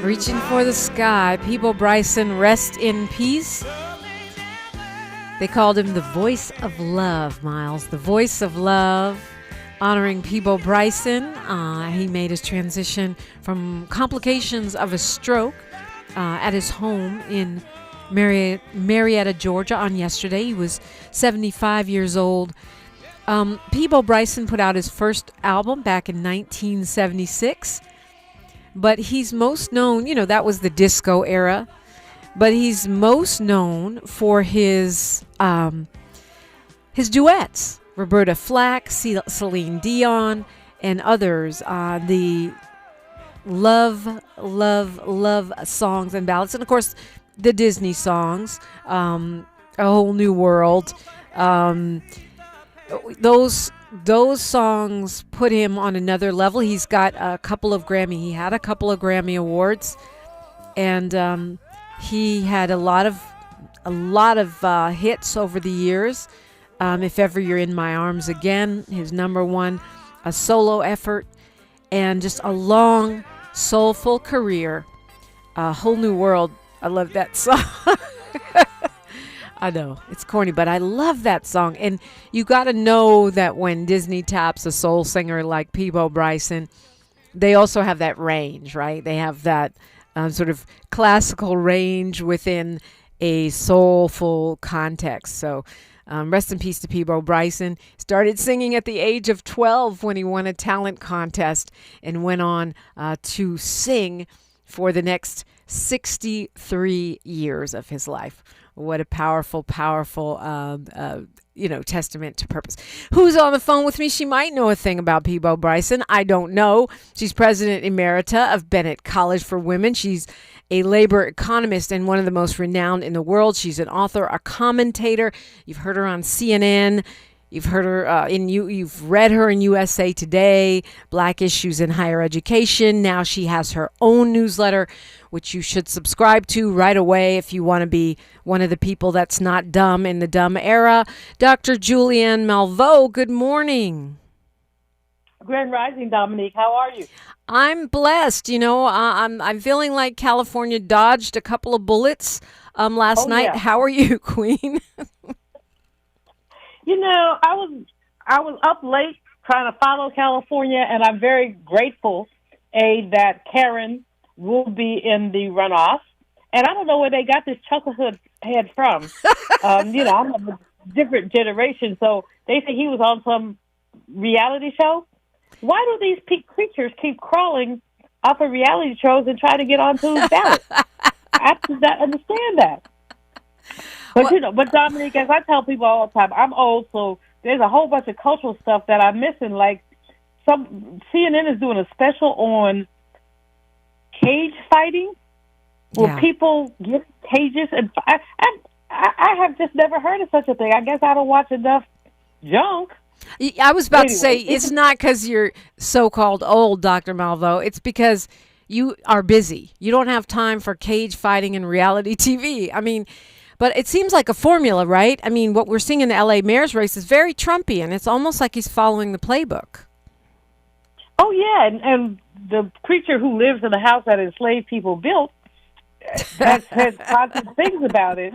Reaching for the sky. Peabo Bryson, rest in peace. They called him the voice of love, Miles. The voice of love, honoring Peabo Bryson. He made his transition from complications of a stroke at his home in Marietta, Georgia on yesterday. He was 75 years old. Peabo Bryson put out his first album back in 1976. But he's most known, that was the disco era. But he's most known for his duets. Roberta Flack, Celine Dion, and others. The love songs and ballads. And, of course, the Disney songs. A Whole New World. Those songs put him on another level. He had a couple of Grammy Awards, and he had a lot of hits over the years. If Ever You're in My Arms Again, his number one, a solo effort, and just a long, soulful career. A Whole New World. I love that song. I know, it's corny, but I love that song. And you got to know that when Disney taps a soul singer like Peabo Bryson, they also have that range, right? They have that sort of classical range within a soulful context. So rest in peace to Peabo Bryson. Started singing at the age of 12 when he won a talent contest and went on to sing for the next 63 years of his life. What a powerful, testament to purpose. Who's on the phone with me? She might know a thing about Peabo Bryson. I don't know. She's president emerita of Bennett College for Women. She's a labor economist and one of the most renowned in the world. She's an author, a commentator. You've heard her on CNN. You've heard her you've read her in USA Today, Black Issues in Higher Education. Now she has her own newsletter, which you should subscribe to right away if you want to be one of the people that's not dumb in the dumb era. Dr. Julianne Malveaux, good morning. Grand Rising, Dominique. How are you? I'm blessed. I'm feeling like California dodged a couple of bullets last night. Yeah. How are you, Queen? I was up late trying to follow California, and I'm very grateful, that Karen will be in the runoff. And I don't know where they got this chucklehead head from. I'm of a different generation, so they say he was on some reality show. Why do these creatures keep crawling off of reality shows and try to get onto his ballot? I do not understand that. But Dominique, as I tell people all the time, I'm old, so there's a whole bunch of cultural stuff that I'm missing. Like CNN is doing a special on cage fighting, where people get cages, and I have just never heard of such a thing. I guess I don't watch enough junk. I was about to say, it's not because you're so-called old, Dr. Malveaux. It's because you are busy. You don't have time for cage fighting and reality TV. I mean, but it seems like a formula, right? I mean, what we're seeing in the LA mayor's race is very Trumpian. It's almost like he's following the playbook. Oh, yeah. And the creature who lives in the house that enslaved people built has positive things about it.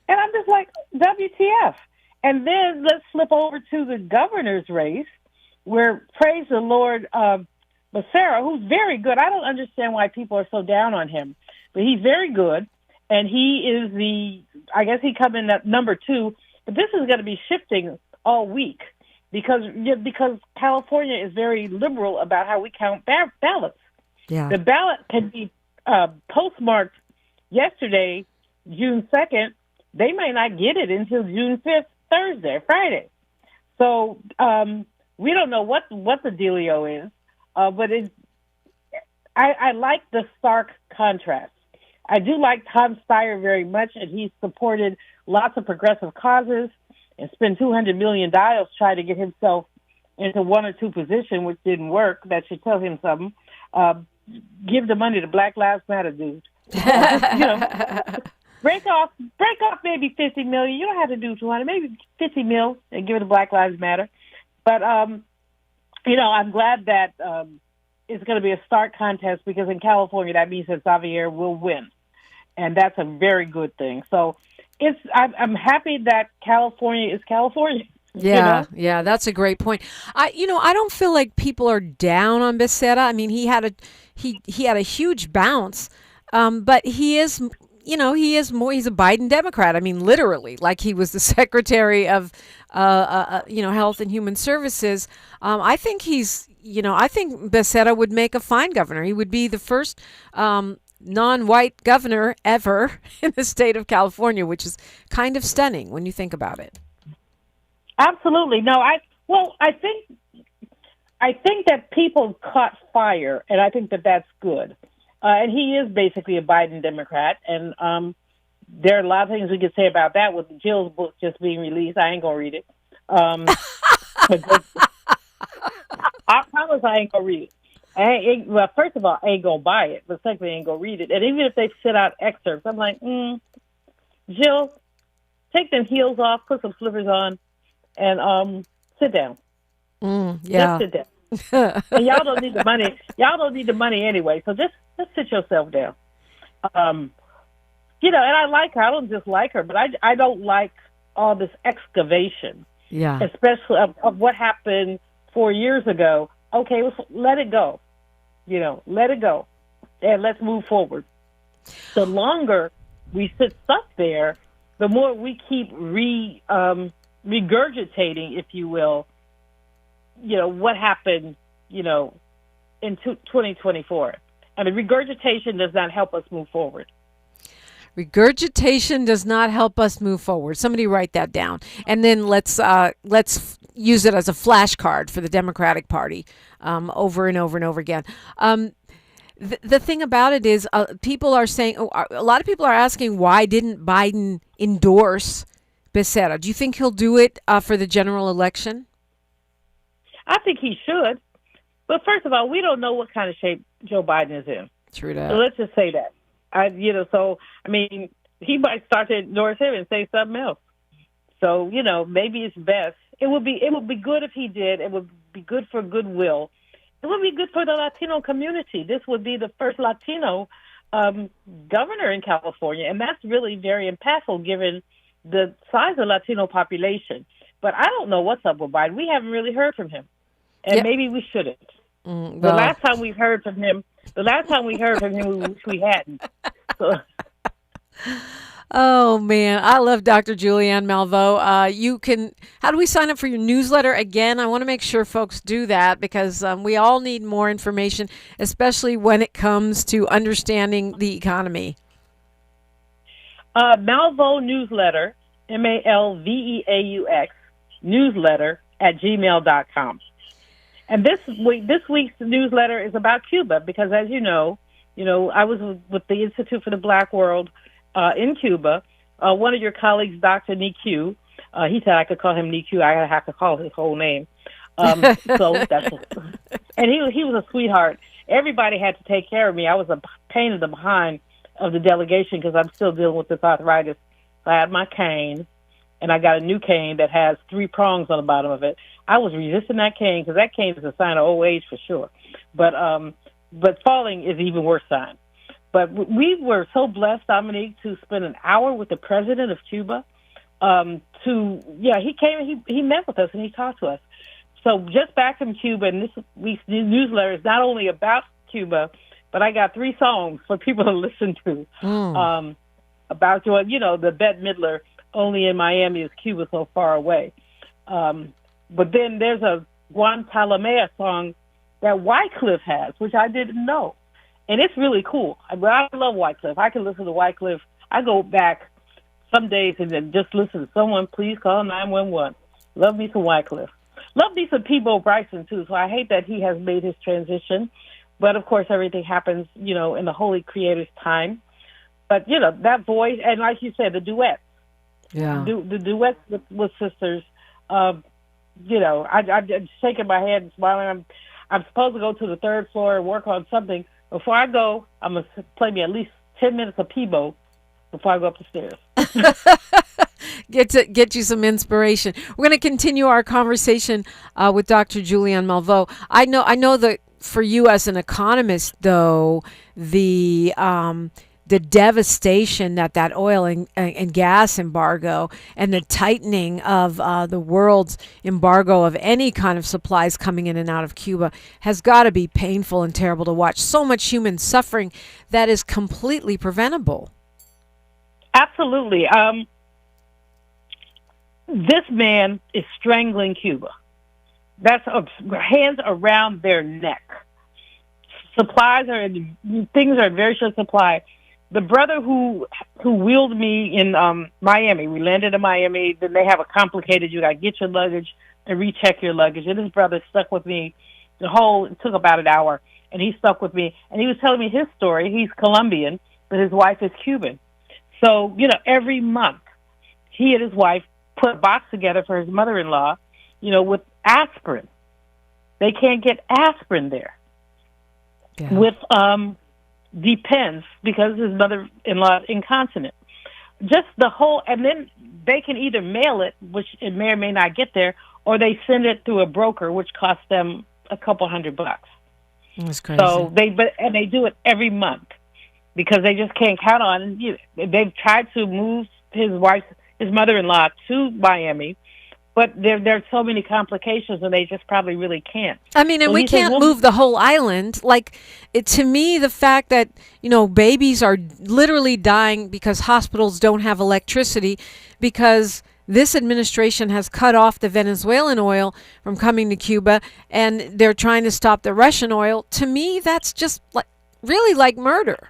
And I'm just like, WTF. And then let's flip over to the governor's race, where, praise the Lord, Becerra, who's very good. I don't understand why people are so down on him, but he's very good. And he is I guess he come in at number 2. But this is going to be shifting all week because California is very liberal about how we count ballots. Yeah. The ballot can be postmarked yesterday, June 2nd. They may not get it until June 5th, Friday. So we don't know what the dealio is, but I like the stark contrast. I do like Tom Steyer very much, and he's supported lots of progressive causes and spent $200 million trying to get himself into one or two positions, which didn't work. That should tell him something. Give the money to Black Lives Matter, dude. Break off maybe $50 million. You don't have to do 200, maybe $50 million, and give it to Black Lives Matter. But I'm glad that it's going to be a stark contest because in California that means that Xavier will win, and that's a very good thing. So I'm happy that California is California. Yeah, yeah, that's a great point. I don't feel like people are down on Becerra. I mean, he had a huge bounce, but he is, he is more. He's a Biden Democrat. I mean, literally, like he was the Secretary of, Health and Human Services. I think I think Becerra would make a fine governor. He would be the first non-white governor ever in the state of California, which is kind of stunning when you think about it. Absolutely. No, I think that people caught fire, and I think that that's good. And he is basically a Biden Democrat, and there are a lot of things we could say about that with Jill's book just being released. I ain't gonna read it. I promise I ain't gonna read it. Well, first of all, I ain't gonna buy it, but secondly, I ain't gonna read it. And even if they sit out excerpts, I'm like, Jill, take them heels off, put some slippers on, and sit down. Yeah. Just sit down. And y'all don't need the money. Y'all don't need the money anyway. So just sit yourself down. And I like her. I don't just like her, but I don't like all this excavation. Yeah. Especially of what happened 4 years ago. Okay, let it go. Let it go, and let's move forward. The longer we sit stuck there, the more we keep regurgitating, if you will, what happened, in 2024. And the regurgitation does not help us move forward. Regurgitation does not help us move forward. Somebody write that down. And then let's use it as a flashcard for the Democratic Party over and over and over again. The thing about it is people are saying, a lot of people are asking, why didn't Biden endorse Becerra? Do you think he'll do it for the general election? I think he should. But first of all, we don't know what kind of shape Joe Biden is in. True that. So let's just say that. He might start to endorse him and say something else. So, maybe it's best. It would be good if he did. It would be good for goodwill. It would be good for the Latino community. This would be the first Latino governor in California, and that's really very impactful given the size of the Latino population. But I don't know what's up with Biden. We haven't really heard from him, and maybe we shouldn't. The last time we heard from him, we wish we hadn't. So. Oh man, I love Dr. Julianne Malveaux. How do we sign up for your newsletter? Again, I want to make sure folks do that because we all need more information, especially when it comes to understanding the economy. Malveaux newsletter, Malveaux newsletter @gmail.com. And this week's newsletter is about Cuba because, as you know, I was with the Institute for the Black World in Cuba. One of your colleagues, Dr. Niku, he said I could call him Niku. I have to call his whole name. And he was a sweetheart. Everybody had to take care of me. I was a pain in the behind of the delegation because I'm still dealing with this arthritis. I had my cane, and I got a new cane that has 3 prongs on the bottom of it. I was resisting that cane because that cane is a sign of old age for sure. But falling is an even worse sign. But we were so blessed, Dominique, to spend an hour with the president of Cuba. He came, he met with us, and he talked to us. So just back from Cuba, and this week's newsletter is not only about Cuba, but I got 3 songs for people to listen to about the Bette Midler, Only in Miami is Cuba so far away. But then there's a Guantanamera song that Wycliffe has, which I didn't know. And it's really cool. I love Wycliffe. I can listen to Wycliffe. I go back some days and then just listen to Someone Please Call 911. Love me some Wycliffe. Love me some Peabo Bryson, too. So I hate that he has made his transition. But, of course, everything happens, in the Holy Creator's time. But, that voice, and like you said, the duets. Yeah. The duets with sisters. I'm shaking my head and smiling. I'm supposed to go to the 3rd floor and work on something. Before I go, I'm going to play me at least 10 minutes of Peabo before I go up the stairs. Get you some inspiration. We're going to continue our conversation with Dr. Julianne Malveaux. I know that for you as an economist, though, the devastation that oil and gas embargo and the tightening of the world's embargo of any kind of supplies coming in and out of Cuba has got to be painful and terrible to watch. So much human suffering that is completely preventable. Absolutely. This man is strangling Cuba. That's hands around their neck. Things are in very short supply. The brother who wheeled me in Miami, we landed in Miami, then they have a complicated, you got to get your luggage and recheck your luggage. And his brother stuck with me it took about an hour, and he stuck with me. And he was telling me his story. He's Colombian, but his wife is Cuban. So, every month he and his wife put a box together for his mother-in-law, with aspirin. They can't get aspirin there. Yeah. With Depends, because his mother-in-law is incontinent. Just the whole, and then they can either mail it, which it may or may not get there, or they send it through a broker, which costs them a couple $100. That's crazy. So they do it every month because they just can't count on. They've tried to move his mother-in-law to Miami, but there are so many complications, and they just probably really can't. I mean, and we can't move the whole island. To me, the fact that, babies are literally dying because hospitals don't have electricity because this administration has cut off the Venezuelan oil from coming to Cuba, and they're trying to stop the Russian oil. To me, that's just really like murder.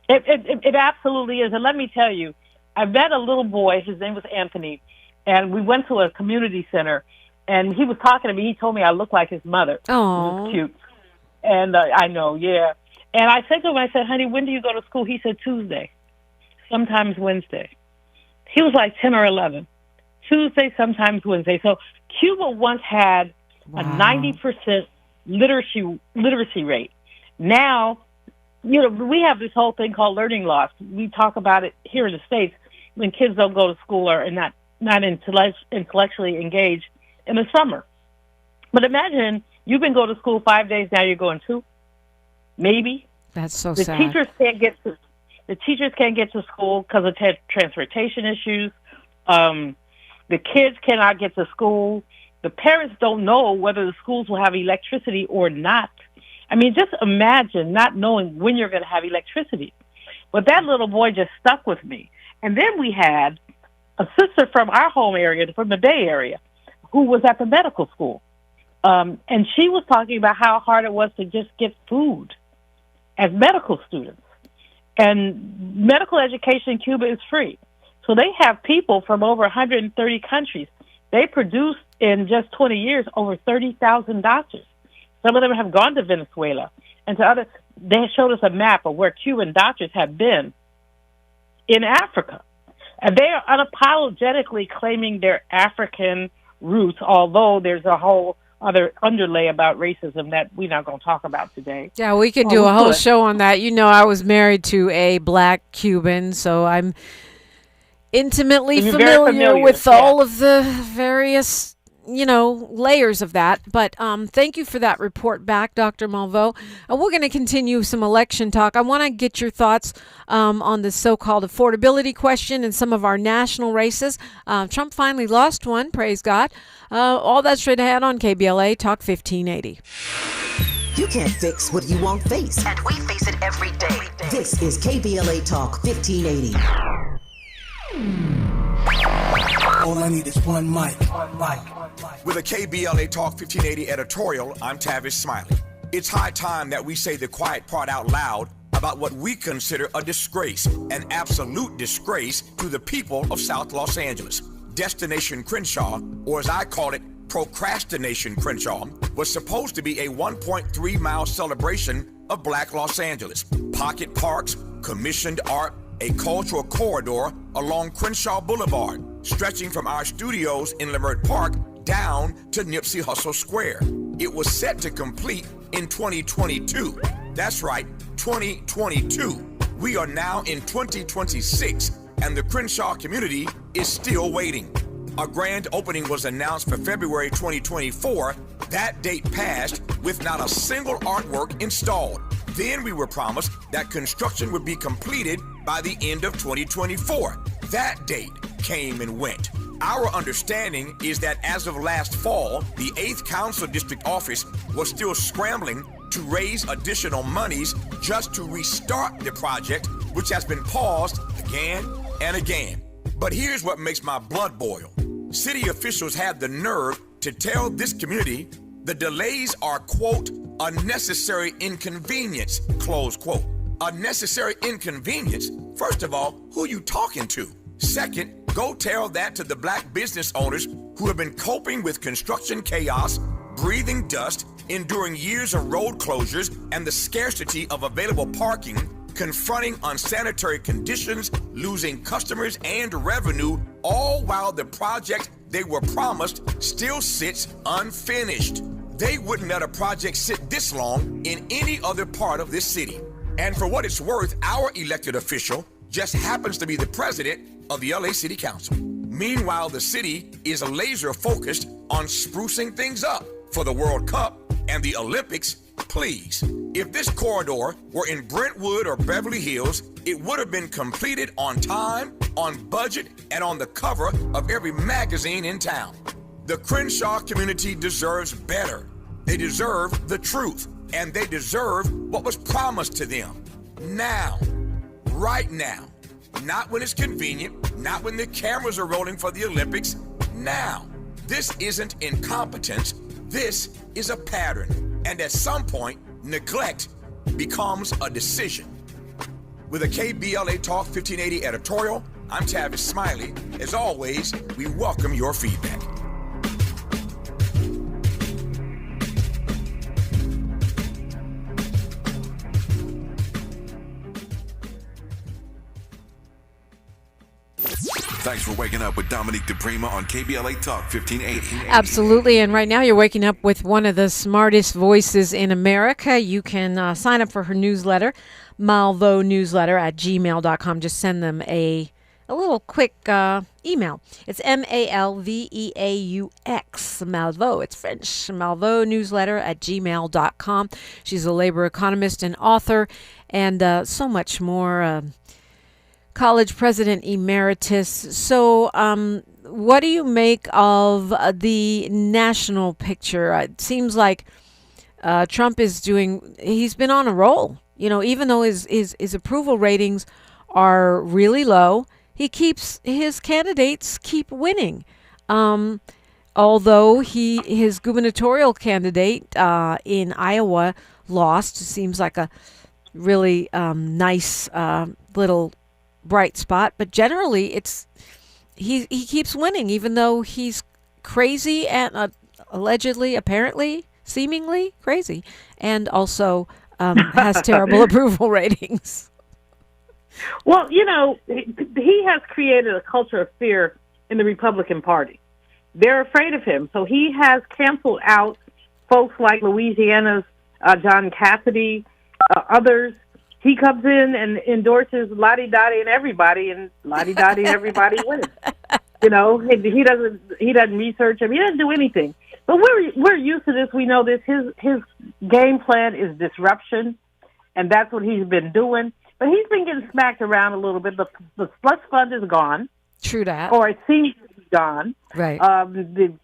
It absolutely is. And let me tell you, I met a little boy. His name was Anthony. And we went to a community center, and he was talking to me. He told me I looked like his mother. Oh, it was cute. And I know, yeah. And I said to him, I said, honey, when do you go to school? He said, Tuesday, sometimes Wednesday. He was like 10 or 11. Tuesday, sometimes Wednesday. So Cuba once had a 90% literacy rate. Now, we have this whole thing called learning loss. We talk about it here in the States when kids don't go to school or are not intellectually engaged in the summer. But imagine you've been going to school 5 days, now you're going 2, maybe. That's so sad. The teachers can't get to school because of transportation issues. The kids cannot get to school. The parents don't know whether the schools will have electricity or not. I mean, just imagine not knowing when you're going to have electricity. But that little boy just stuck with me. And then we had a sister from our home area, from the Bay Area, who was at the medical school. And she was talking about how hard it was to just get food as medical students. And medical education in Cuba is free. So they have people from over 130 countries. They produced in just 20 years over 30,000 doctors. Some of them have gone to Venezuela and to other. They showed us a map of where Cuban doctors have been in Africa. And they are unapologetically claiming their African roots, although there's a whole other underlay about racism that we're not going to talk about today. Yeah, we could do a whole show on that. I was married to a black Cuban, so I'm intimately familiar with all of the various layers of that. But thank you for that report back, Dr. Malveaux. We're going to continue some election talk. I want to get your thoughts on the so-called affordability question and some of our national races. Trump finally lost one, praise God. All that straight ahead on KBLA Talk 1580. You can't fix what you won't face. And we face it every day. This is KBLA Talk 1580. All I need is one mic. With a KBLA Talk 1580 editorial, I'm Tavish Smiley. It's high time that we say the quiet part out loud about what we consider a disgrace, an absolute disgrace to the people of South Los Angeles. Destination Crenshaw, or as I call it, Procrastination Crenshaw, was supposed to be a 1.3-mile celebration of Black Los Angeles. Pocket parks, commissioned art, a cultural corridor along Crenshaw Boulevard, stretching from our studios in Leimert Park down to Nipsey Hussle Square. It was set to complete in 2022. That's right, 2022. We are now in 2026, and the Crenshaw community is still waiting. A grand opening was announced for February 2024, That date passed with not a single artwork installed. Then we were promised that construction would be completed by the end of 2024. That date came and went. Our understanding is that as of last fall, the 8th Council District Office was still scrambling to raise additional monies just to restart the project, which has been paused again and again. But here's what makes my blood boil. City officials had the nerve to tell this community the delays are, quote, a necessary inconvenience, close quote. A necessary inconvenience? First of all, who are you talking to? Second, go tell that to the black business owners who have been coping with construction chaos, breathing dust, enduring years of road closures, and the scarcity of available parking, confronting unsanitary conditions, losing customers and revenue, all while the project they were promised still sits unfinished. They wouldn't let a project sit this long in any other part of this city. And for what it's worth, our elected official just happens to be the president of the LA City Council. Meanwhile, the city is laser focused on sprucing things up for the World Cup and the Olympics. Please, if this corridor were in Brentwood or Beverly Hills, it would have been completed on time, on budget, and on the cover of every magazine in town. The Crenshaw community deserves better. They deserve the truth, and they deserve what was promised to them. Now, right now. Not when it's convenient, not when the cameras are rolling for the Olympics. Now. This isn't incompetence. This is a pattern. And at some point, neglect becomes a decision. With a KBLA Talk 1580 editorial, I'm Tavis Smiley. As always, we welcome your feedback. Thanks for waking up with Dominique DePrima on KBLA Talk 1580. Absolutely. And right now you're waking up with one of the smartest voices in America. You can sign up for her newsletter, Malveaux newsletter at gmail.com. Just send them a little quick email. It's Malveaux, Malveaux. It's French. Malveaux newsletter at gmail.com. She's a labor economist and author and so much more. College president emeritus. So what do you make of the national picture? It seems like Trump he's been on a roll. You know, even though his approval ratings are really low, his candidates keep winning. Although his gubernatorial candidate in Iowa lost, seems like a really nice little bright spot, but generally he keeps winning, even though he's crazy and allegedly, apparently, seemingly crazy, and also has terrible approval ratings. Well, you know, he has created a culture of fear in the Republican Party. They're afraid of him, so he has canceled out folks like Louisiana's John Cassidy, others. He comes in and endorses Lottie-Dottie and everybody, and Lottie-Dottie and everybody wins. You know, he doesn't research him. He doesn't do anything. But we're used to this. We know this. His game plan is disruption, and that's what he's been doing. But he's been getting smacked around a little bit. The slush fund is gone. True that. Or it seems to be gone. Right. The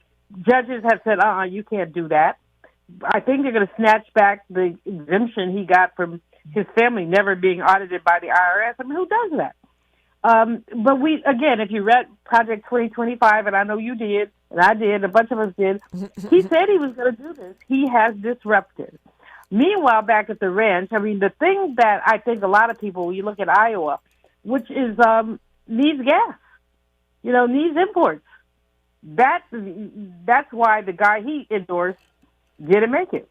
judges have said, you can't do that. I think they're going to snatch back the exemption he got from his family never being audited by the IRS. I mean, who does that? But if you read Project 2025, and I know you did, and I did, a bunch of us did, he said he was going to do this. He has disrupted. Meanwhile, back at the ranch, I mean, the thing that I think a lot of people, when you look at Iowa, which is needs gas, needs imports. That's why the guy he endorsed didn't make it.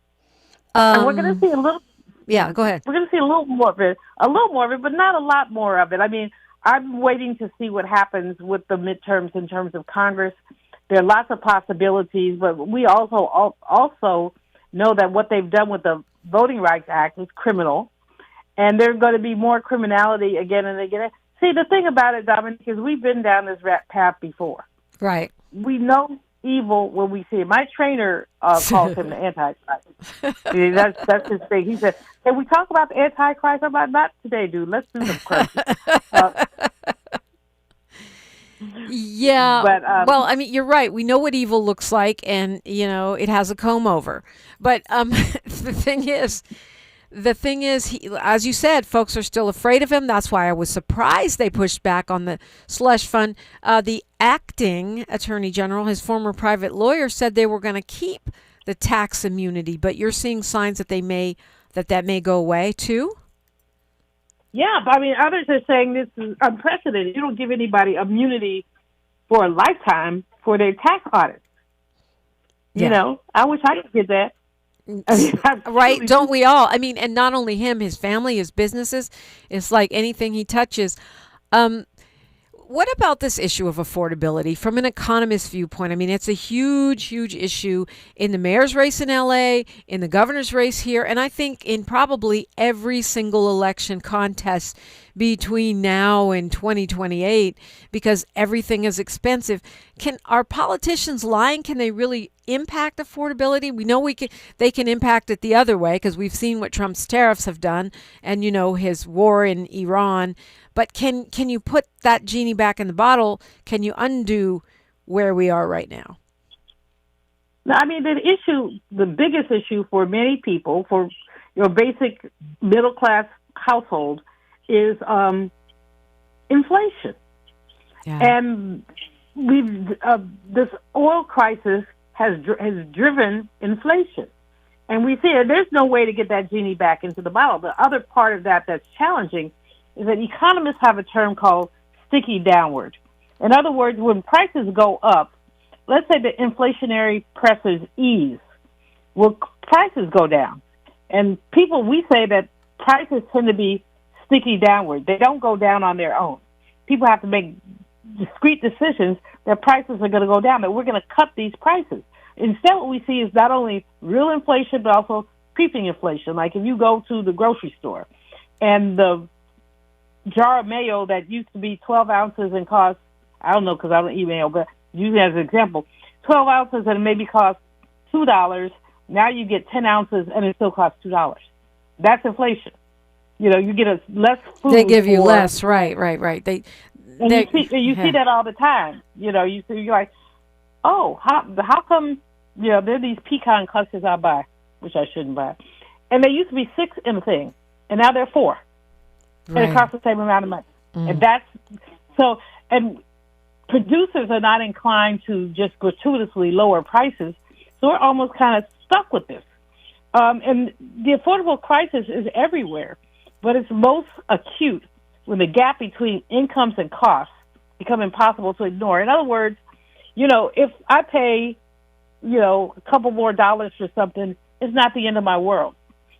And we're going to see a little. Yeah, go ahead. We're going to see a little more of it, but not a lot more of it. I mean, I'm waiting to see what happens with the midterms in terms of Congress. There are lots of possibilities, but we also know that what they've done with the Voting Rights Act is criminal, and there's going to be more criminality again and again. See, the thing about it, Dominic, is we've been down this path before. Right. We know evil when we see it. My trainer calls him the Antichrist. See, that's his thing. He said, "Can we talk about the Antichrist?" I'm like, "Not today, dude. Let's do some crazy." Yeah. But, well, I mean, you're right. We know what evil looks like, and it has a comb over. But the thing is, as you said, folks are still afraid of him. That's why I was surprised they pushed back on the slush fund. The acting attorney general, his former private lawyer, said they were going to keep the tax immunity. But you're seeing signs that that may go away too. Yeah, but I mean, others are saying this is unprecedented. You don't give anybody immunity for a lifetime for their tax audit. Yeah. I wish I could get that. Right? Don't we all? I mean, and not only him, his family, his businesses. It's like anything he touches. What about this issue of affordability from an economist viewpoint? I mean, it's a huge, huge issue in the mayor's race in LA, in the governor's race here, and I think in probably every single election contest between now and 2028, because everything is expensive. Are politicians lying? Can they really impact affordability? We know they can impact it the other way, because we've seen what Trump's tariffs have done, and his war in Iran. But can you put that genie back in the bottle? Can you undo where we are right now? No, I mean, the biggest issue for many people, for your basic middle class household, is inflation. Yeah. And this oil crisis has driven inflation, and we see it. There's no way to get that genie back into the bottle. The other part of that's challenging is that economists have a term called sticky downward. In other words, when prices go up, let's say the inflationary pressures ease, will prices go down. And we say that prices tend to be sticky downward. They don't go down on their own. People have to make discrete decisions that prices are going to go down, that we're going to cut these prices. Instead, what we see is not only real inflation, but also creeping inflation. Like if you go to the grocery store and the jar of mayo that used to be 12 ounces and cost, I don't know because I don't eat mayo, but using it as an example, 12 ounces and maybe cost $2. Now you get 10 ounces and it still costs $2. That's inflation. You get less food. They give you less, right. You see that all the time. You're like, oh, how come? There are these pecan clusters I buy, which I shouldn't buy, and they used to be 6 in a thing, and now they're 4. Right. And it costs the same amount of money. And that's so. And producers are not inclined to just gratuitously lower prices, so we're almost kind of stuck with this. And the affordable crisis is everywhere, but it's most acute when the gap between incomes and costs become impossible to ignore. In other words, if I pay, a couple more dollars for something, it's not the end of my world.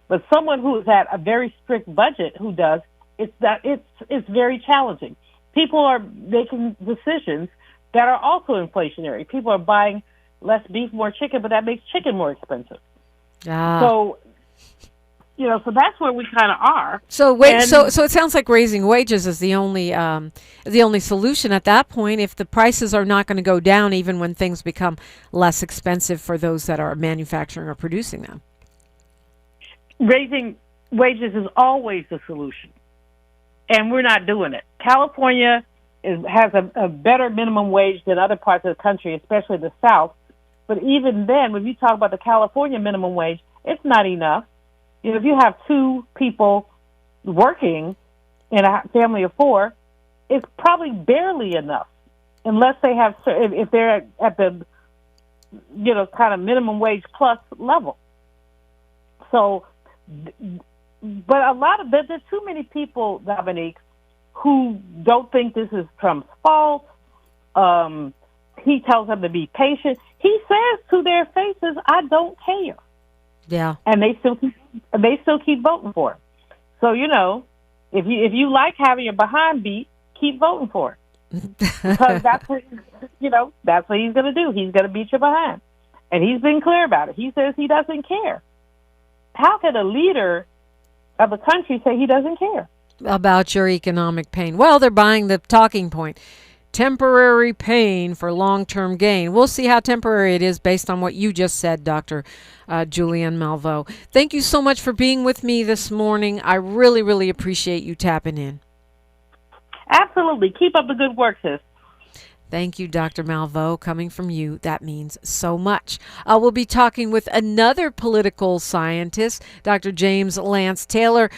But someone who is at a very strict budget who does, it's very challenging. People are making decisions that are also inflationary. People are buying less beef, more chicken, but that makes chicken more expensive. So that's where we kind of are. So so it sounds like raising wages is the only solution at that point. If the prices are not going to go down, even when things become less expensive for those that are manufacturing or producing them, raising wages is always the solution, and we're not doing it. California has a better minimum wage than other parts of the country, especially the South. But even then, when you talk about the California minimum wage, it's not enough. If you have 2 people working in a family of 4, it's probably barely enough, unless they have, if they're at the, kind of minimum wage plus level. So, but there's too many people, Dominique, who don't think this is Trump's fault. He tells them to be patient. He says to their faces, "I don't care." Yeah, and they still keep voting for him. So if you like having your behind beat, keep voting for it, because that's what he's going to do. He's going to beat you behind, and he's been clear about it. He says he doesn't care. How can a leader of a country say he doesn't care about your economic pain? Well, they're buying the talking point. temporary pain for long-term gain. We'll see how temporary it is based on what you just said, Dr. Julianne Malveaux. Thank you so much for being with me this morning. I really, really appreciate you tapping in. Absolutely. Keep up the good work, sis. Thank you, Dr. Malveaux. Coming from you, that means so much. We'll be talking with another political scientist, Dr. James Lance Taylor.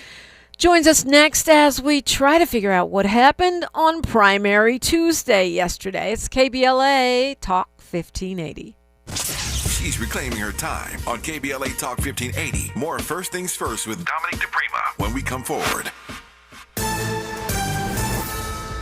Joins us next as we try to figure out what happened on Primary Tuesday yesterday. It's KBLA Talk 1580. She's reclaiming her time on KBLA Talk 1580. More First Things First with Dominique DePrima when we come forward.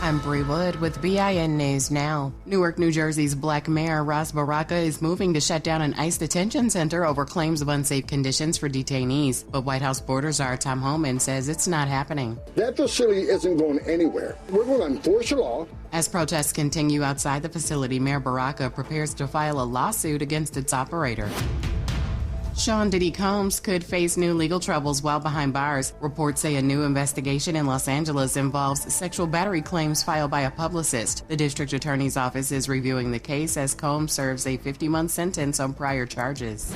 I'm Bree Wood with BIN News Now. Newark, New Jersey's Black Mayor Ras Baraka is moving to shut down an ICE detention center over claims of unsafe conditions for detainees. But White House border czar Tom Homan says it's not happening. That facility isn't going anywhere. We're going to enforce the law. As protests continue outside the facility, Mayor Baraka prepares to file a lawsuit against its operator. Sean Diddy Combs could face new legal troubles while behind bars. Reports say a new investigation in Los Angeles involves sexual battery claims filed by a publicist. The district attorney's office is reviewing the case as Combs serves a 50-month sentence on prior charges.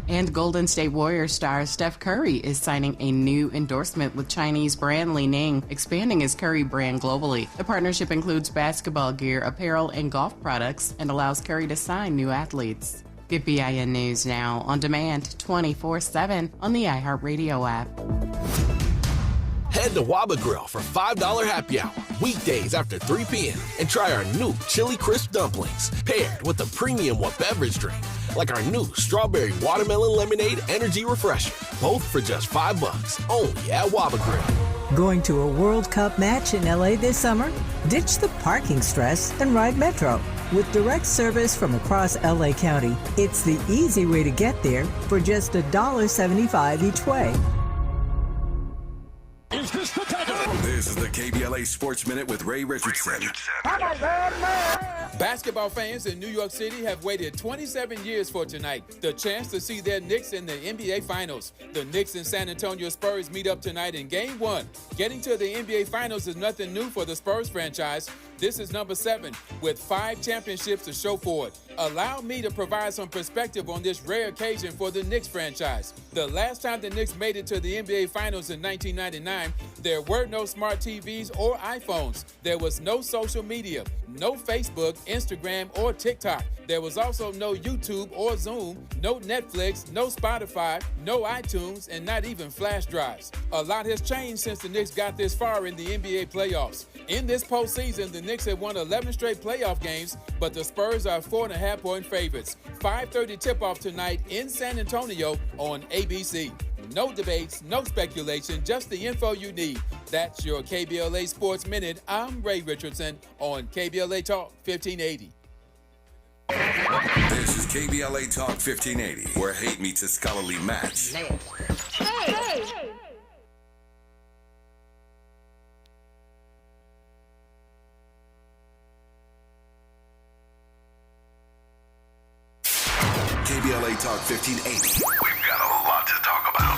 And Golden State Warriors star Steph Curry is signing a new endorsement with Chinese brand Li Ning, expanding his Curry brand globally. The partnership includes basketball gear, apparel, and golf products, and allows Curry to sign new athletes. Get BIN News Now on demand 24/7 on the iHeartRadio app. Head to Waba Grill for $5 happy hour weekdays after 3 p.m. and try our new Chili Crisp dumplings paired with a premium beverage drink like our new Strawberry Watermelon Lemonade Energy Refresher. Both for just $5 only at Waba Grill. Going to a World Cup match in LA this summer? Ditch the parking stress and ride Metro. With direct service from across LA County, it's the easy way to get there for just $1.75 each way. This is the KBLA Sports Minute with Ray Richardson. Basketball fans in New York City have waited 27 years for tonight, the chance to see their Knicks in the NBA Finals. The Knicks and San Antonio Spurs meet up tonight in Game 1. Getting to the NBA Finals is nothing new for the Spurs franchise. This is number 7, with 5 championships to show for it. Allow me to provide some perspective on this rare occasion for the Knicks franchise. The last time the Knicks made it to the NBA Finals in 1999, there were no smart TVs or iPhones. There was no social media, no Facebook, Instagram, or TikTok. There was also no YouTube or Zoom, no Netflix, no Spotify, no iTunes, and not even flash drives. A lot has changed since the Knicks got this far in the NBA playoffs. In this postseason, the Knicks have won 11 straight playoff games, but the Spurs are 4.5-point favorites. 5:30 tip-off tonight in San Antonio on ABC. No debates, no speculation, just the info you need. That's your KBLA Sports Minute. I'm Ray Richardson on KBLA Talk 1580. This is KBLA Talk 1580, where hate meets a scholarly match. Hey. KBLA Talk 1580. We've got a lot to talk about.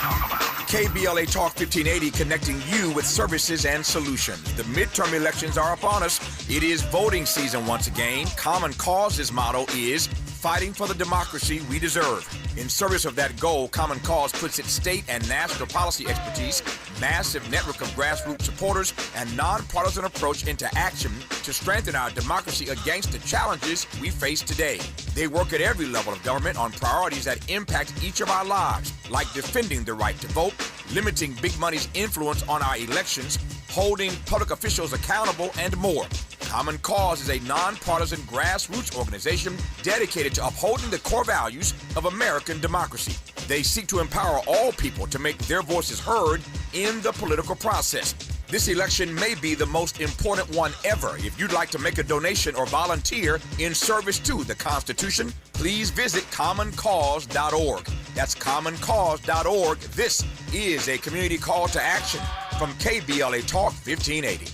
KBLA Talk 1580 connecting you with services and solutions. The midterm elections are upon us. It is voting season once again. Common Cause's motto is fighting for the democracy we deserve. In service of that goal, Common Cause puts its state and national policy expertise, massive network of grassroots supporters, and nonpartisan approach into action to strengthen our democracy against the challenges we face today. They work at every level of government on priorities that impact each of our lives, like defending the right to vote, limiting big money's influence on our elections, holding public officials accountable, and more. Common Cause is a nonpartisan grassroots organization dedicated to upholding the core values of American democracy. They seek to empower all people to make their voices heard in the political process. This election may be the most important one ever. If you'd like to make a donation or volunteer in service to the Constitution, please visit commoncause.org. That's commoncause.org. This is a community call to action from KBLA Talk 1580.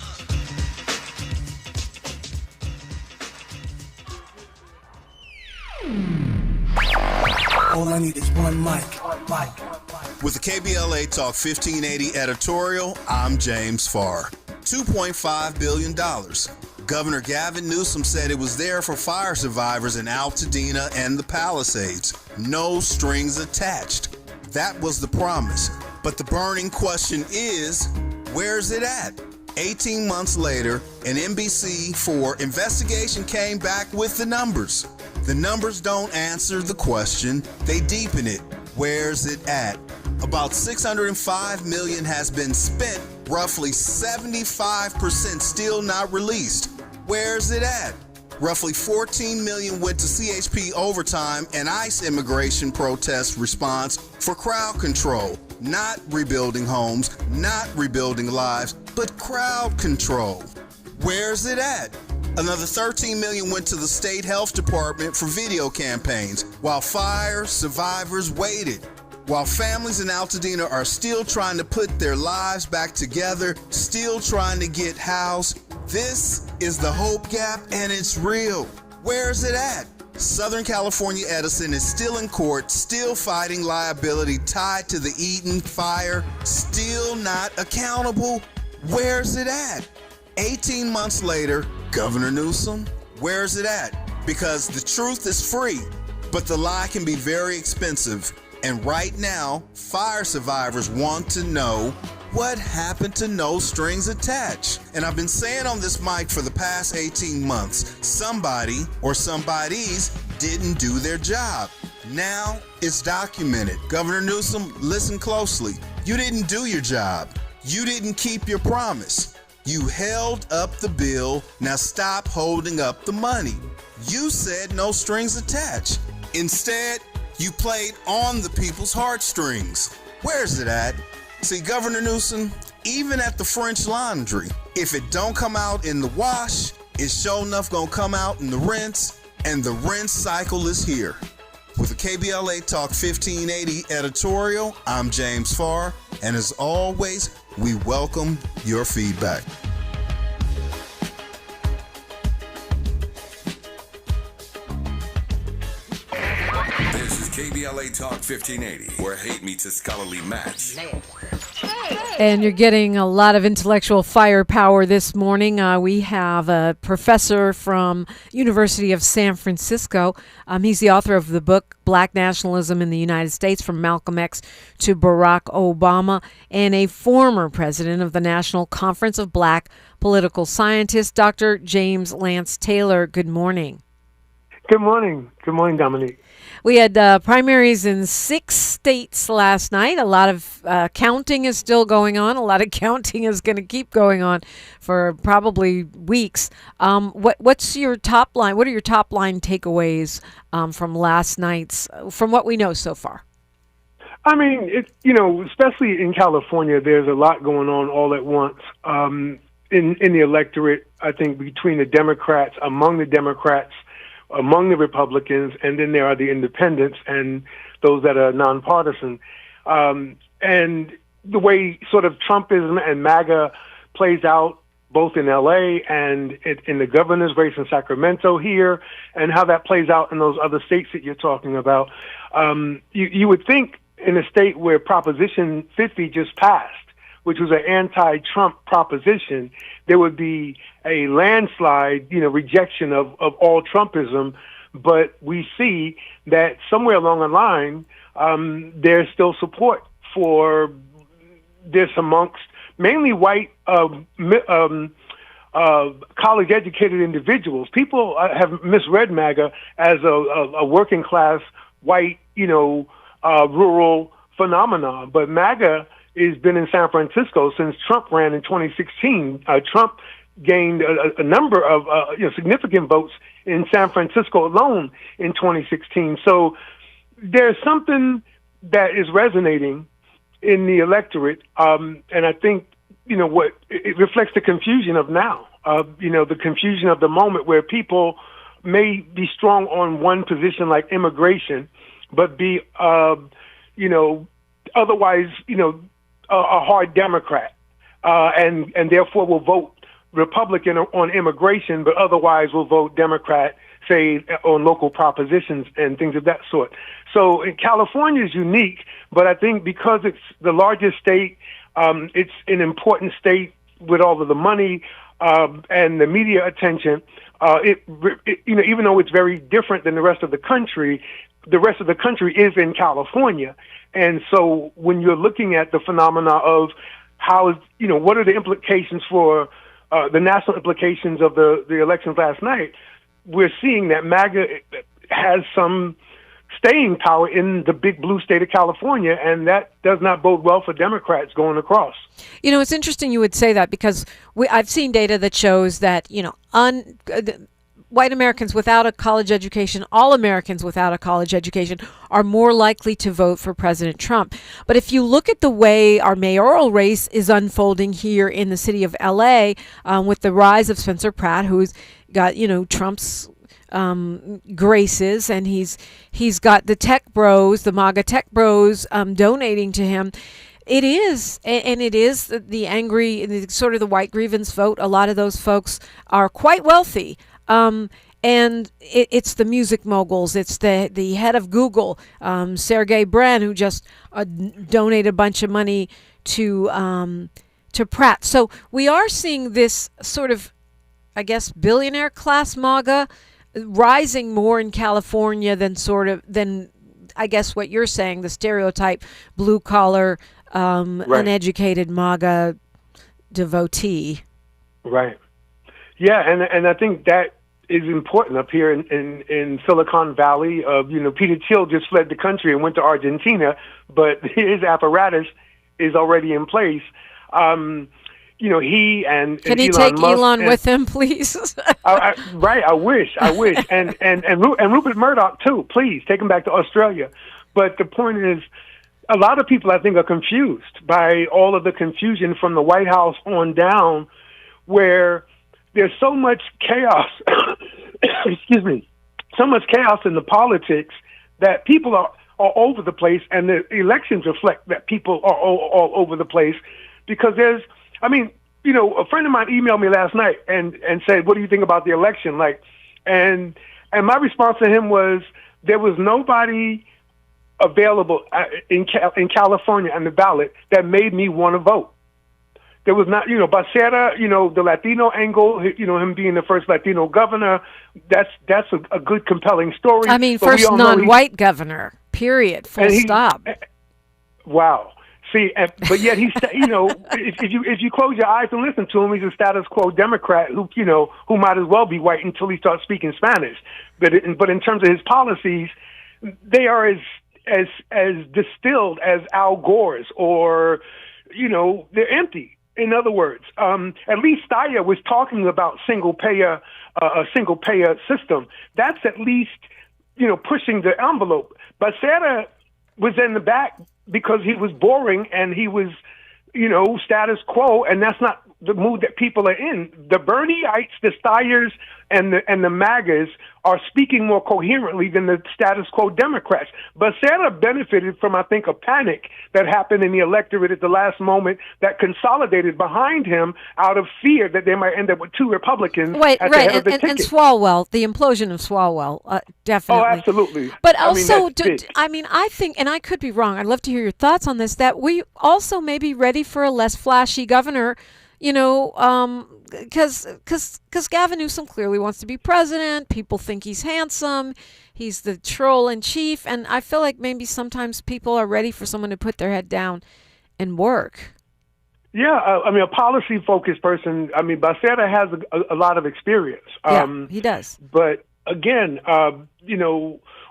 All I need is one mic. With the KBLA Talk 1580 editorial, I'm James Farr. $2.5 billion. Governor Gavin Newsom said it was there for fire survivors in Altadena and the Palisades. No strings attached. That was the promise. But the burning question is, where's it at? 18 months later, an NBC4 investigation came back with the numbers. The numbers don't answer the question, they deepen it. Where's it at? About $605 million has been spent, roughly 75% still not released. Where's it at? Roughly $14 million went to CHP overtime and ICE immigration protest response for crowd control. Not rebuilding homes, not rebuilding lives, but crowd control. Where's it at? Another $13 million went to the state health department for video campaigns while fire survivors waited. While families in Altadena are still trying to put their lives back together, still trying to get housed, this is the hope gap and it's real. Where's it at? Southern California Edison is still in court, still fighting liability tied to the Eaton fire, still not accountable. Where's it at? 18 months later, Governor Newsom, where's it at? Because the truth is free, but the lie can be very expensive. And right now, fire survivors want to know what happened to no strings attached. And I've been saying on this mic for the past 18 months, somebody or somebodies didn't do their job. Now it's documented. Governor Newsom, listen closely. You didn't do your job. You didn't keep your promise. You held up the bill. Now stop holding up the money. You said no strings attached. Instead, you played on the people's heartstrings. Where's it at? See, Governor Newsom, even at the French Laundry, if it don't come out in the wash, it's sure enough gonna come out in the rinse, and the rinse cycle is here. With the KBLA Talk 1580 editorial, I'm James Farr, and as always, we welcome your feedback. KBLA Talk 1580, where hate meets a scholarly match. And you're getting a lot of intellectual firepower this morning. We have a professor from University of San Francisco. He's the author of the book Black Nationalism in the United States, from Malcolm X to Barack Obama, and a former president of the National Conference of Black Political Scientists, Dr. James Lance Taylor. Good morning. Good morning. Good morning, Dominique. We had primaries in 6 states last night. A lot of counting is still going on. A lot of counting is going to keep going on for probably weeks. What's your top line? What are your top line takeaways from last night's, from what we know so far? I mean, especially in California, there's a lot going on all at once. In the electorate, I think between the Democrats, among the Democrats, among the Republicans, and then there are the independents and those that are nonpartisan. And the way sort of Trumpism and MAGA plays out both in L.A. and in the governor's race in Sacramento here, and how that plays out in those other states that you're talking about. You would think in a state where Proposition 50 just passed, which was an anti-Trump proposition, there would be a landslide, rejection of all Trumpism. But we see that somewhere along the line, there's still support for this amongst mainly white, college-educated individuals. People have misread MAGA as a working-class, white, rural phenomenon. But MAGA has been in San Francisco since Trump ran in 2016. Trump gained a number of significant votes in San Francisco alone in 2016. So there's something that is resonating in the electorate, and I think what it reflects the confusion of now. The confusion of the moment where people may be strong on one position like immigration, but be otherwise a hard Democrat, and therefore will vote Republican on immigration, but otherwise will vote Democrat, say, on local propositions and things of that sort. So California is unique, but I think because it's the largest state, it's an important state with all of the money, and the media attention, even though it's very different than the rest of the country is in California. And so when you're looking at the phenomena of how, what are the implications for the national implications of the elections last night, we're seeing that MAGA has some staying power in the big blue state of California, and that does not bode well for Democrats going across. It's interesting you would say that, because I've seen data that shows that, white Americans without a college education, all Americans without a college education, are more likely to vote for President Trump. But if you look at the way our mayoral race is unfolding here in the city of LA, with the rise of Spencer Pratt, who's got, Trump's graces, and he's got the tech bros, the MAGA tech bros, donating to him. It is the angry, sort of the white grievance vote. A lot of those folks are quite wealthy. And it's the music moguls. It's the head of Google, Sergey Brin, who just donated a bunch of money to Pratt. So we are seeing this sort of, I guess, billionaire class MAGA rising more in California than I guess what you're saying, the stereotype blue collar, uneducated MAGA devotee. Right. Yeah, and I think that is important up here in Silicon Valley. Peter Thiel just fled the country and went to Argentina, but his apparatus is already in place. He and can he Elon take Musk Elon with him, please? Right, I wish, and Rupert Murdoch too. Please take him back to Australia. But the point is, a lot of people I think are confused by all of the confusion from the White House on down, where there's so much chaos. Excuse me, so much chaos in the politics that people are all over the place, and the elections reflect that people are all over the place, because a friend of mine emailed me last night and said, "What do you think about the election?" And my response to him was, there was nobody available in California on the ballot that made me want to vote. There was not, Becerra, the Latino angle, him being the first Latino governor. That's a good, compelling story. I mean, first non-white governor. Period. Full stop. Wow. See, but yet he's, if you close your eyes and listen to him, he's a status quo Democrat who might as well be white until he starts speaking Spanish. But in terms of his policies, they are as distilled as Al Gore's, or they're empty. In other words, at least Steyer was talking about a single payer system. That's at least pushing the envelope. But Becerra was in the back because he was boring and he was, status quo, and that's not the mood that people are in. The Bernieites, the Steyers, and the MAGAs are speaking more coherently than the status quo Democrats. Becerra benefited from, I think, a panic that happened in the electorate at the last moment that consolidated behind him out of fear that they might end up with two Republicans at the head of the ticket. And Swalwell, the implosion of Swalwell, definitely. Oh, absolutely. But also, I think, and I could be wrong, I'd love to hear your thoughts on this, that we also may be ready for a less flashy governor, because Gavin Newsom clearly wants to be president. People think he's handsome. He's the troll in chief. And I feel like maybe sometimes people are ready for someone to put their head down and work. Yeah, a policy-focused person. Becerra has a lot of experience. He does. But again,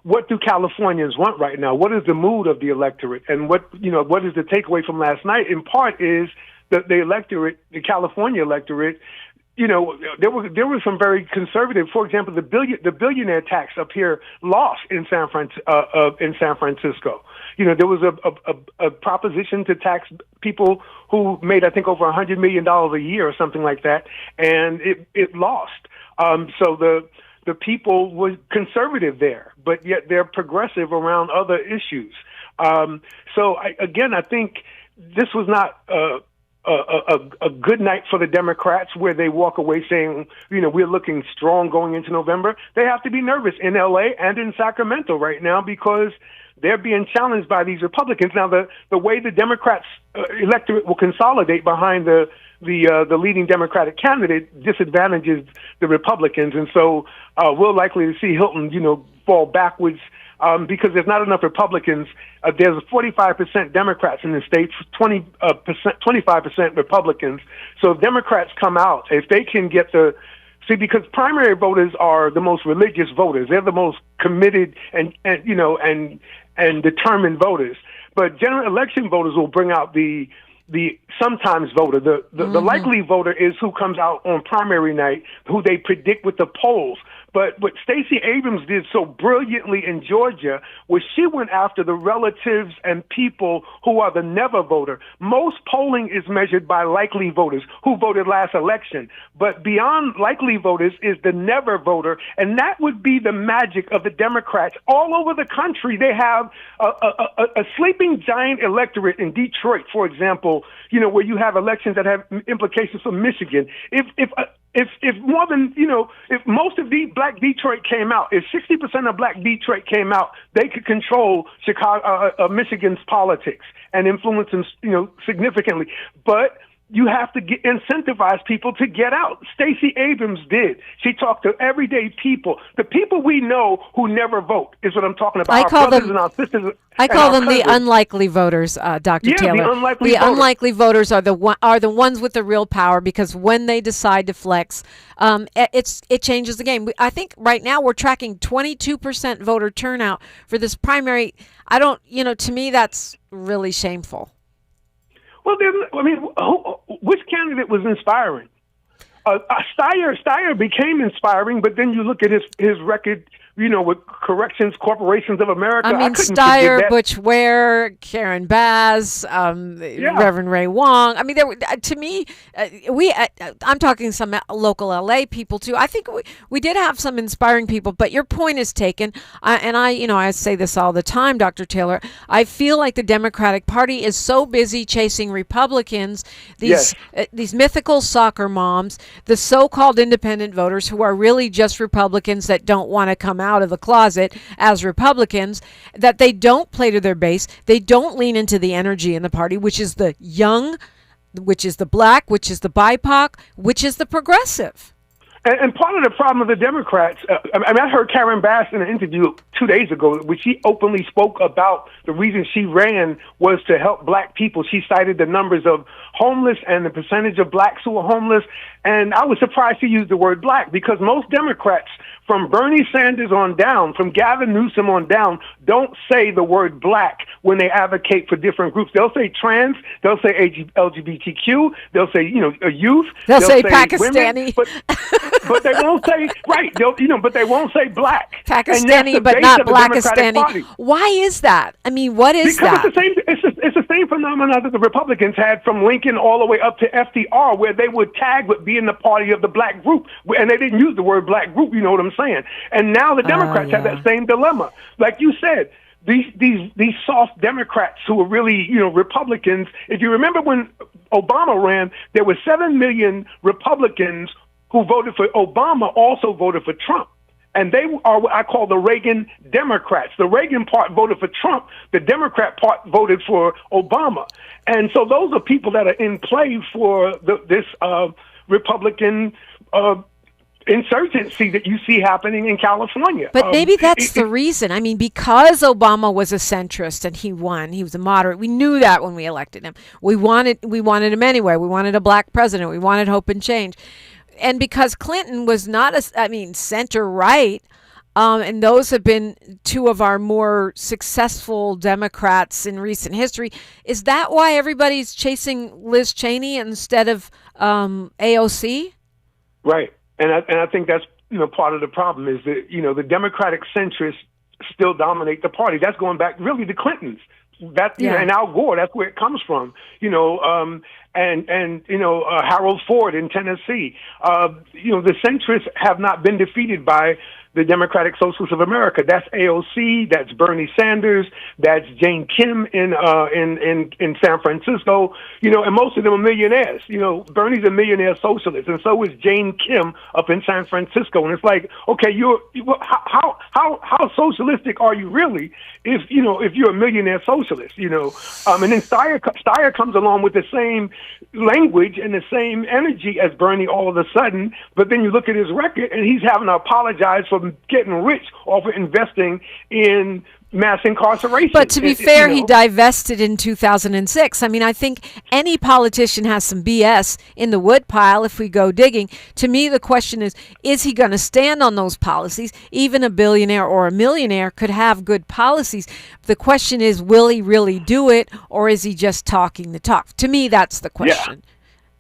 what do Californians want right now? What is the mood of the electorate? And what is the takeaway from last night? In part is the electorate, the California electorate, there were some very conservative. For example, the billionaire tax up here lost in San Francisco. There was a proposition to tax people who made, I think, over $100 million a year or something like that, and it lost. So the people were conservative there, but yet they're progressive around other issues. So I think this was not a good night for the Democrats, where they walk away saying, we're looking strong going into November. They have to be nervous in LA and in Sacramento right now, because they're being challenged by these Republicans. Now, the way the Democrats electorate will consolidate behind the the leading Democratic candidate disadvantages the Republicans, and so we're likely to see Hilton, fall backwards because there's not enough Republicans. There's 45% Democrats in the states, 25% Republicans. So if Democrats come out, if they can get because primary voters are the most religious voters. They're the most committed and determined voters. But general election voters will bring out the sometimes voter. The likely voter is who comes out on primary night, who they predict with the polls. But what Stacey Abrams did so brilliantly in Georgia was she went after the relatives and people who are the never voter. Most polling is measured by likely voters who voted last election. But beyond likely voters is the never voter, and that would be the magic of the Democrats. All over the country, they have a sleeping giant electorate in Detroit, for example, where you have elections that have implications for Michigan. If more than, if most of the black Detroit came out, if 60% of black Detroit came out, they could control Michigan's politics and influence them, significantly. But you have to incentivize people to get out. Stacey Abrams did. She talked to everyday people, the people we know who never vote is what I'm talking about. I call them the unlikely voters, Dr. Taylor. The unlikely voters are the ones with the real power, because when they decide to flex, it changes the game. I think right now we're tracking 22% voter turnout for this primary. To me that's really shameful. Well, which candidate was inspiring? Steyer became inspiring, but then you look at his record, with Corrections Corporations of America. Steyer, Butch Ware, Karen Bass, Reverend Ray Wong. I'm talking some local LA people too. I think we did have some inspiring people, but your point is taken. I say this all the time, Dr. Taylor. I feel like the Democratic Party is so busy chasing Republicans, these mythical soccer moms, the so-called independent voters who are really just Republicans that don't want to come out of the closet as Republicans, that they don't play to their base. They don't lean into the energy in the party, which is the young, which is the black, which is the BIPOC, which is the progressive. And part of the problem of the Democrats, I heard Karen Bass in an interview 2 days ago, where she openly spoke about the reason she ran was to help black people. She cited the numbers of homeless and the percentage of blacks who are homeless. And I was surprised she used the word black, because most Democrats, from Bernie Sanders on down, from Gavin Newsom on down, don't say the word black when they advocate for different groups. They'll say trans, they'll say LGBTQ, they'll say, youth. They'll say Pakistani. Women, but they won't say, but they won't say black. Pakistani, but not Blackistani. Why is that? What is that? It's the same phenomenon that the Republicans had from Lincoln all the way up to FDR, where they would tag with being the party of the black group, and they didn't use the word black group, you know what I'm saying? And now the Democrats have that same dilemma. Like you said, these soft Democrats who are really, Republicans. If you remember when Obama ran, there were 7 million Republicans who voted for Obama, also voted for Trump. And they are what I call the Reagan Democrats. The Reagan part voted for Trump. The Democrat part voted for Obama. And so those are people that are in play for this Republican insurgency that you see happening in California. But maybe that's the reason. Because Obama was a centrist and he won, he was a moderate. We knew that when we elected him. We wanted him anyway. We wanted a black president. We wanted hope and change. And because Clinton was not center right, and those have been two of our more successful Democrats in recent history. Is that why everybody's chasing Liz Cheney instead of AOC? Right. And I think that's part of the problem is that the Democratic centrists still dominate the party. That's going back really to Clintons. And Al Gore. That's where it comes from. Harold Ford in Tennessee. The centrists have not been defeated by the Democratic Socialists of America. That's AOC. That's Bernie Sanders. That's Jane Kim in San Francisco. And most of them are millionaires. Bernie's a millionaire socialist, and so is Jane Kim up in San Francisco. And it's like, okay, how socialistic are you really if you're a millionaire socialist? And then Steyer comes along with the same language and the same energy as Bernie all of a sudden, but then you look at his record and he's having to apologize for getting rich off of investing in mass incarceration. But to be fair, he divested in 2006. I mean, I think any politician has some BS in the woodpile if we go digging. To me, the question is he going to stand on those policies? Even a billionaire or a millionaire could have good policies. The question is, will he really do it, or is he just talking the talk? To me, that's the question. Yeah.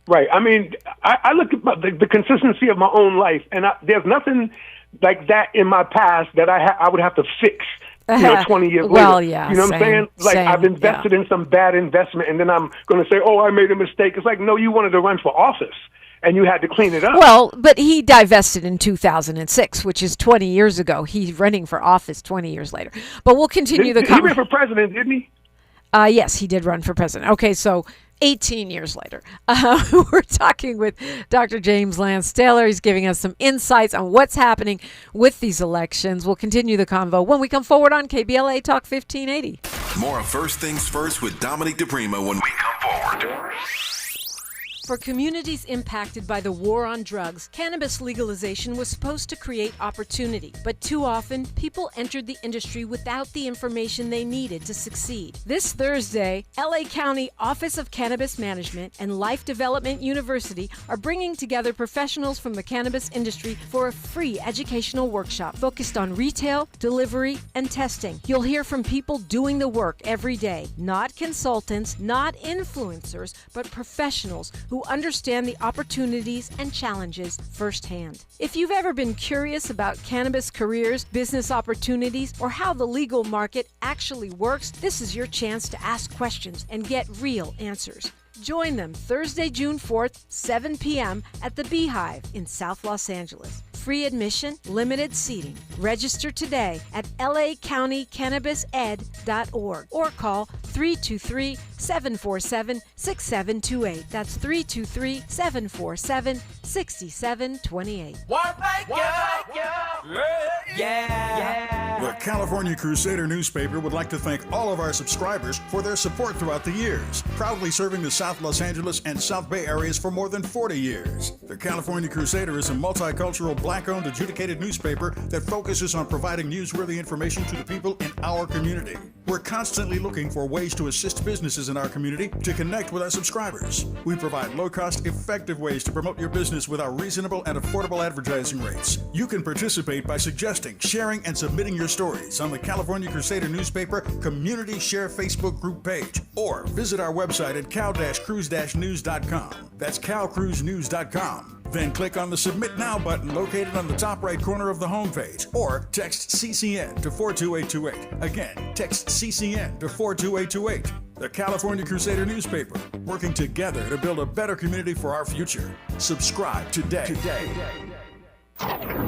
Right. I mean, I look at the consistency of my own life, and there's nothing like that in my past that I would have to fix 20 years well, later. Yeah, you know what I'm saying? Like, same, I've invested in some bad investment, and then I'm going to say, oh, I made a mistake. It's like, no, you wanted to run for office, and you had to clean it up. Well, but he divested in 2006, which is 20 years ago. He's running for office 20 years later. But we'll continue the conversation. He ran for president, didn't he? Yes, he did run for president. Okay, so 18 years later. We're talking with Dr. James Lance Taylor. He's giving us some insights on what's happening with these elections. We'll continue the convo when we come forward on KBLA Talk 1580. More of First Things First with Dominique DePrima when we come forward. For communities impacted by the war on drugs, cannabis legalization was supposed to create opportunity. But too often, people entered the industry without the information they needed to succeed. This Thursday, LA County Office of Cannabis Management and Life Development University are bringing together professionals from the cannabis industry for a free educational workshop focused on retail, delivery, and testing. You'll hear from people doing the work every day, not consultants, not influencers, but professionals who understand the opportunities and challenges firsthand. If you've ever been curious about cannabis careers, business opportunities, or how the legal market actually works, this is your chance to ask questions and get real answers. Join them Thursday, June 4th, 7 p.m. at the Beehive in South Los Angeles. Free admission, limited seating. Register today at lacountycannabised.org or call 323-747-6728. That's 323-747-6728. The California Crusader newspaper would like to thank all of our subscribers for their support throughout the years, proudly serving the South Los Angeles and South Bay areas for more than 40 years. The California Crusader is a multicultural, black-owned, adjudicated newspaper that focuses on providing newsworthy information to the people in our community. We're constantly looking for ways to assist businesses in our community to connect with our subscribers. We provide low-cost, effective ways to promote your business with our reasonable and affordable advertising rates. You can participate by suggesting, sharing, and submitting your stories on the California Crusader newspaper Community Share Facebook group page, or visit our website at cal-cruise-news.com. That's calcruisenews.com. Then click on the Submit Now button located on the top right corner of the homepage, or text CCN to 42828. Again, text CCN to 42828. The California Crusader newspaper, working together to build a better community for our future. Subscribe today.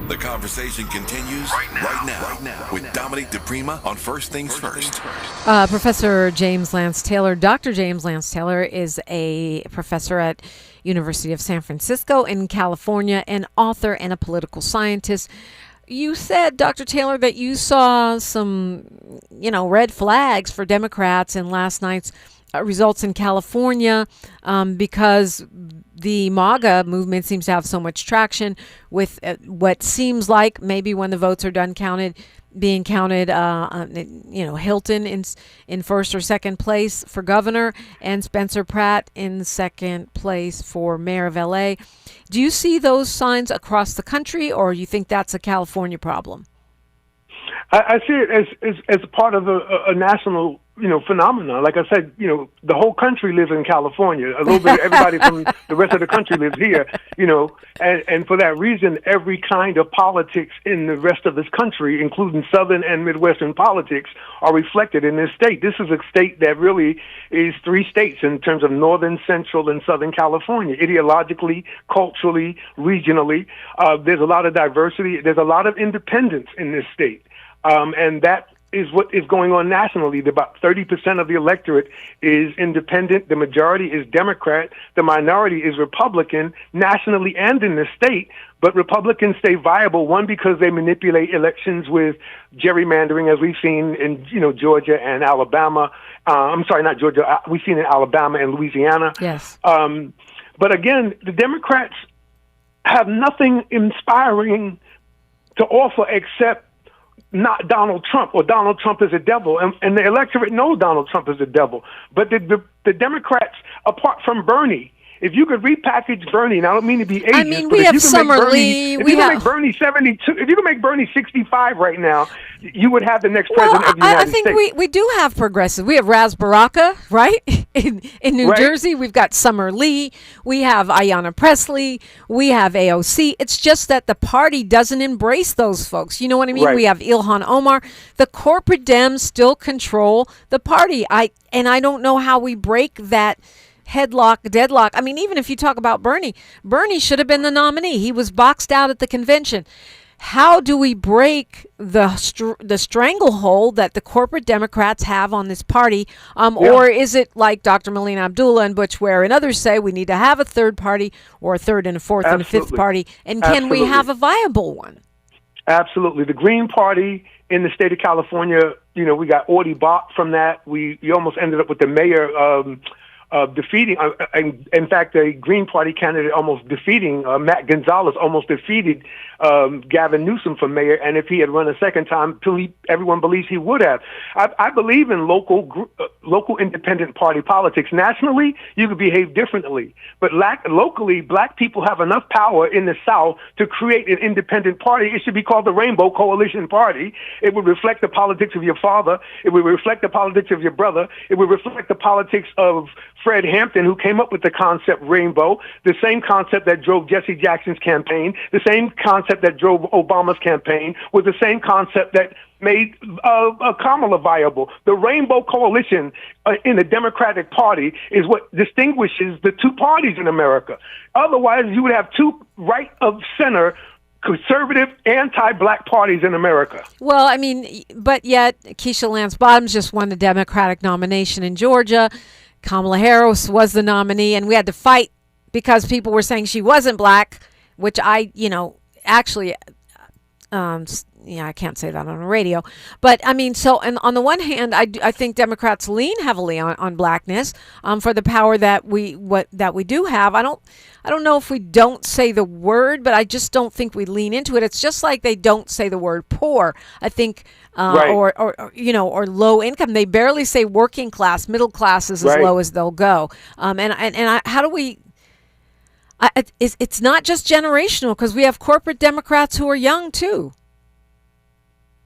The conversation continues right now with Dominique DePrima on First Things First. Professor James Lance Taylor. Dr. James Lance Taylor is a professor at University of San Francisco in California, an author and a political scientist. You said, Dr. Taylor, that you saw some, red flags for Democrats in last night's results in California because the MAGA movement seems to have so much traction with what seems like maybe when the votes are done being counted, Hilton in first or second place for governor and Spencer Pratt in second place for mayor of LA. Do you see those signs across the country, or you think that's a California problem? I see it as part of a national phenomenon. Like I said, the whole country lives in California. A little bit of everybody from the rest of the country lives here, and for that reason, every kind of politics in the rest of this country, including Southern and Midwestern politics, are reflected in this state. This is a state that really is three states in terms of Northern, Central, and Southern California, ideologically, culturally, regionally. There's a lot of diversity. There's a lot of independence in this state. And that is what is going on nationally. About 30% of the electorate is independent. The majority is Democrat. The minority is Republican, nationally and in the state. But Republicans stay viable, one, because they manipulate elections with gerrymandering, as we've seen in Georgia and Alabama. I'm sorry, not Georgia. We've seen in Alabama and Louisiana. Yes. But again, the Democrats have nothing inspiring to offer except not Donald Trump, or Donald Trump is a devil. And the electorate knows Donald Trump is a devil. But the Democrats, apart from Bernie, if you could repackage Bernie, and I don't mean to be ageist, I mean, we have Summer Lee. If you can make Bernie 72, if you can make Bernie 65 right now, you would have the next president of the United States. I think we do have progressive. We have Raz Baraka, right? In New Jersey, we've got Summer Lee. We have Ayanna Pressley. We have AOC. It's just that the party doesn't embrace those folks. You know what I mean? Right. We have Ilhan Omar. The corporate Dems still control the party. I don't know how we break that deadlock. I mean, even if you talk about Bernie should have been the nominee. He was boxed out at the convention. How do we break the stranglehold that the corporate Democrats have on this party? Or is it like Dr. Melina Abdullah and Butch Ware and others say, we need to have a third party, or a third and a fourth and a fifth party? And can we have a viable one? Absolutely. The Green Party in the state of California, we got Audie Bach from that. We almost ended up with the mayor defeating, in fact, a Green Party candidate almost defeating, Matt Gonzalez almost defeated Gavin Newsom for mayor, and if he had run a second time, everyone believes he would have. I believe in local independent party politics. Nationally, you could behave differently, but locally, black people have enough power in the South to create an independent party. It should be called the Rainbow Coalition Party. It would reflect the politics of your father. It would reflect the politics of your brother. It would reflect the politics of Fred Hampton, who came up with the concept rainbow, the same concept that drove Jesse Jackson's campaign, the same concept that drove Obama's campaign, was the same concept that made Kamala viable. The Rainbow Coalition in the Democratic Party is what distinguishes the two parties in America. Otherwise, you would have two right of center conservative, anti-black parties in America. Well, I mean, but yet Keisha Lance Bottoms just won the Democratic nomination in Georgia. Kamala Harris was the nominee, and we had to fight because people were saying she wasn't black, which I can't say that on the radio. But I mean, so, and on the one hand, I think Democrats lean heavily on blackness for the power that we do have. I don't know if we don't say the word, but I just don't think we lean into it. It's just like they don't say the word poor. I think, or low income. They barely say working class. Middle class is as low as they'll go. How do we? It's not just generational, because we have corporate Democrats who are young too.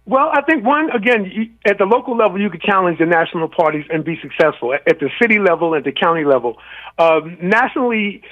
Well, I think at the local level, you could challenge the national parties and be successful. At the city level, at the county level, nationally,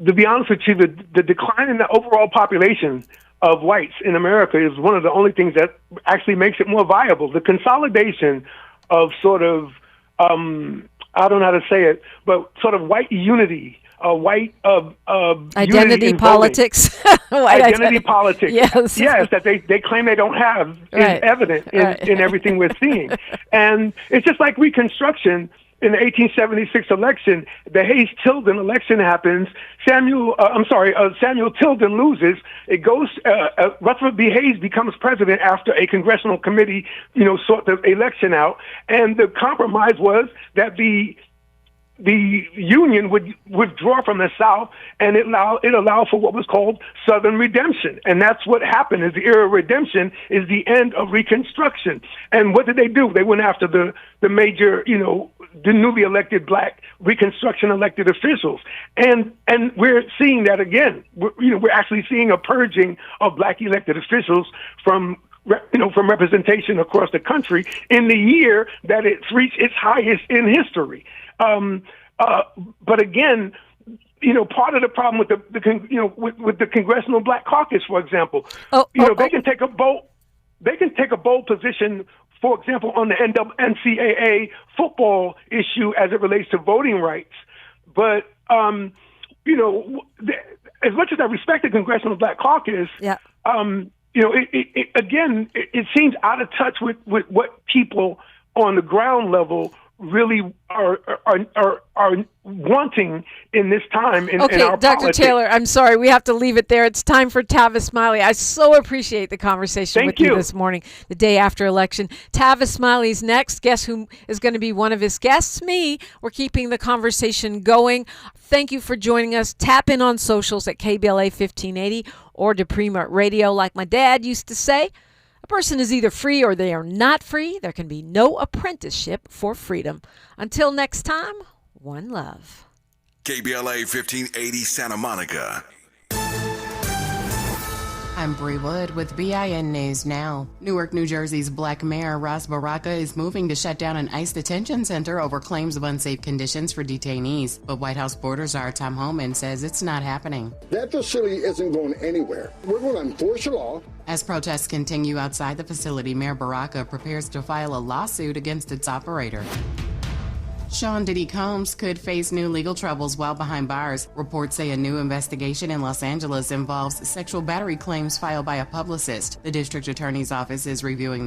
to be honest with you, the decline in the overall population of whites in America is one of the only things that actually makes it more viable. The consolidation of sort of, I don't know how to say it, but sort of white unity, white identity politics. Identity politics. Yes, that they claim they don't have is evident in everything we're seeing. And it's just like Reconstruction. In the 1876 election, the Hayes-Tilden election happens. Samuel Tilden loses. It goes. Rutherford B. Hayes becomes president after a congressional committee, sort the election out. And the compromise was that the Union would withdraw from the South, and it allowed for what was called Southern redemption. And that's what happened. Is the era of redemption is the end of Reconstruction. And what did they do? They went after the major, the newly elected black Reconstruction elected officials. And we're seeing that again. We're actually seeing a purging of black elected officials from from representation across the country in the year that it's reached its highest in history. But again, part of the problem with with the Congressional Black Caucus, for example, they can take a bold position, for example, on the NCAA football issue as it relates to voting rights. But as much as I respect the Congressional Black Caucus, it seems out of touch with what people on the ground level really are wanting in this time in our Dr. politics. Taylor, I'm sorry. We have to leave it there. It's time for Tavis Smiley. I so appreciate the conversation with you this morning, the day after election. Tavis Smiley's next. Guess who is going to be one of his guests? Me. We're keeping the conversation going. Thank you for joining us. Tap in on socials at KBLA 1580 or DePrima Radio. Like my dad used to say, a person is either free or they are not free. There can be no apprenticeship for freedom. Until next time, one love. KBLA 1580 Santa Monica. I'm Bree Wood with BIN News Now. Newark, New Jersey's Black Mayor Ras Baraka is moving to shut down an ICE detention center over claims of unsafe conditions for detainees. But White House border czar Tom Homan says it's not happening. That facility isn't going anywhere. We're going to enforce the law. As protests continue outside the facility, Mayor Baraka prepares to file a lawsuit against its operator. Sean Diddy Combs could face new legal troubles while behind bars. Reports say a new investigation in Los Angeles involves sexual battery claims filed by a publicist. The district attorney's office is reviewing the